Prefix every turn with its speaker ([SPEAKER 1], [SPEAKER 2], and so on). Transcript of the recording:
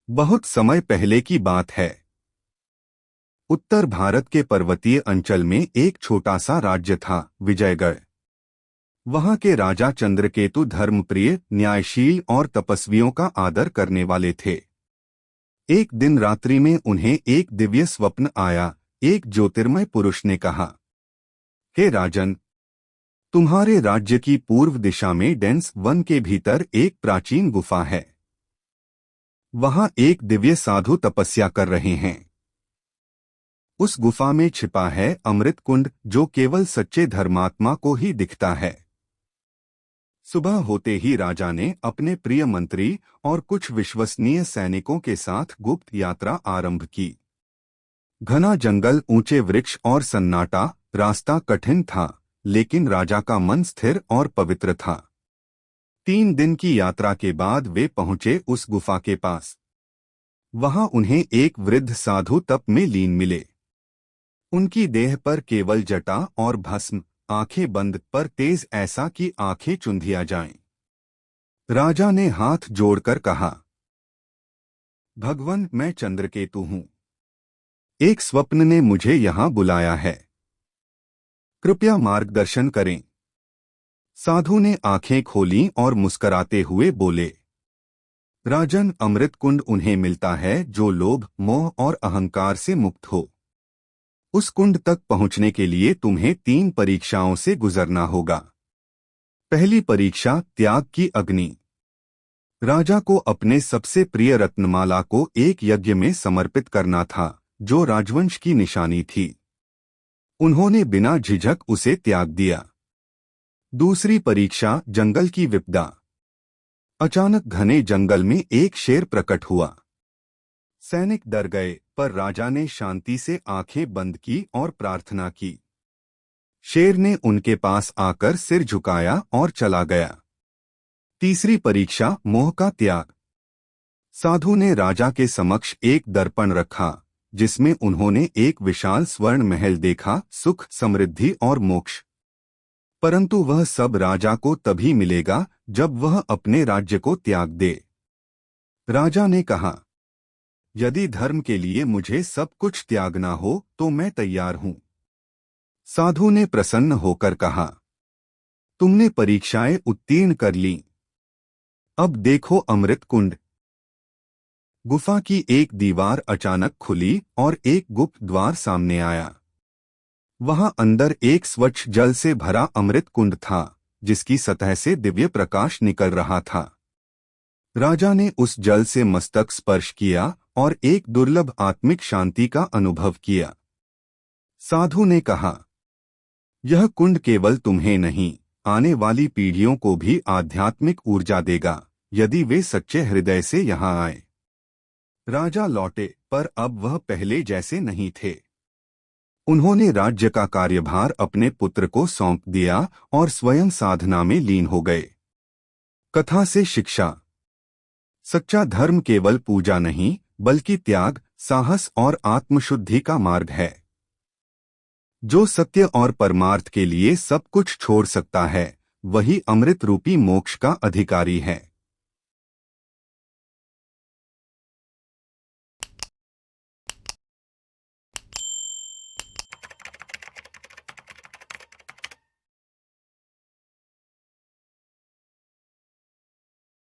[SPEAKER 1] बहुत समय पहले की बात है। उत्तर भारत के पर्वतीय अंचल में एक छोटा सा राज्य था, विजयगढ़। वहां के राजा चंद्रकेतु धर्मप्रिय, न्यायशील और तपस्वियों का आदर करने वाले थे। एक दिन रात्रि में उन्हें एक दिव्य स्वप्न आया। एक ज्योतिर्मय पुरुष ने कहा, हे राजन, तुम्हारे राज्य की पूर्व दिशा में डेंस वन के भीतर एक प्राचीन गुफा है। वहां एक दिव्य साधु तपस्या कर रहे हैं। उस गुफा में छिपा है अमृत कुंड, जो केवल सच्चे धर्मात्मा को ही दिखता है। सुबह होते ही राजा ने अपने प्रिय मंत्री और कुछ विश्वसनीय सैनिकों के साथ गुप्त यात्रा आरंभ की। घना जंगल, ऊंचे वृक्ष और सन्नाटा। रास्ता कठिन था, लेकिन राजा का मन स्थिर और पवित्र था। 3 दिन की यात्रा के बाद वे पहुंचे उस गुफा के पास। वहां उन्हें एक वृद्ध साधु तप में लीन मिले। उनकी देह पर केवल जटा और भस्म, आंखें बंद पर तेज, ऐसा कि आंखें चुंधिया जाएं। राजा ने हाथ जोड़कर कहा, भगवान, मैं चंद्रकेतु हूं। एक स्वप्न ने मुझे यहां बुलाया है। कृपया मार्गदर्शन करें। साधु ने आंखें खोलीं और मुस्कराते हुए बोले, राजन, अमृत कुंड उन्हें मिलता है जो लोभ, मोह और अहंकार से मुक्त हो। उस कुंड तक पहुंचने के लिए तुम्हें 3 परीक्षाओं से गुजरना होगा। पहली परीक्षा, त्याग की अग्नि। राजा को अपने सबसे प्रिय रत्नमाला को एक यज्ञ में समर्पित करना था, जो राजवंश की निशानी थी। उन्होंने बिना झिझक उसे त्याग दिया। दूसरी परीक्षा, जंगल की विपदा। अचानक घने जंगल में एक शेर प्रकट हुआ। सैनिक डर गए, पर राजा ने शांति से आंखें बंद की और प्रार्थना की। शेर ने उनके पास आकर सिर झुकाया और चला गया। तीसरी परीक्षा, मोह का त्याग। साधु ने राजा के समक्ष एक दर्पण रखा, जिसमें उन्होंने एक विशाल स्वर्ण महल देखा, सुख, समृद्धि और मोक्ष। परंतु वह सब राजा को तभी मिलेगा जब वह अपने राज्य को त्याग दे। राजा ने कहा, यदि धर्म के लिए मुझे सब कुछ त्यागना हो तो मैं तैयार हूं। साधु ने प्रसन्न होकर कहा, तुमने परीक्षाएं उत्तीर्ण कर लीं। अब देखो अमृत कुंड। गुफा की एक दीवार अचानक खुली और एक गुप्त द्वार सामने आया। वहां अंदर एक स्वच्छ जल से भरा अमृत कुंड था, जिसकी सतह से दिव्य प्रकाश निकल रहा था। राजा ने उस जल से मस्तक स्पर्श किया और एक दुर्लभ आत्मिक शांति का अनुभव किया। साधु ने कहा, यह कुंड केवल तुम्हें नहीं, आने वाली पीढ़ियों को भी आध्यात्मिक ऊर्जा देगा, यदि वे सच्चे हृदय से यहाँ आए। राजा लौटे, पर अब वह पहले जैसे नहीं थे। उन्होंने राज्य का कार्यभार अपने पुत्र को सौंप दिया और स्वयं साधना में लीन हो गए। कथा से शिक्षा। सच्चा धर्म केवल पूजा नहीं, बल्कि त्याग, साहस और आत्मशुद्धि का मार्ग है। जो सत्य और परमार्थ के लिए सब कुछ छोड़ सकता है, वही अमृत रूपी मोक्ष का अधिकारी है।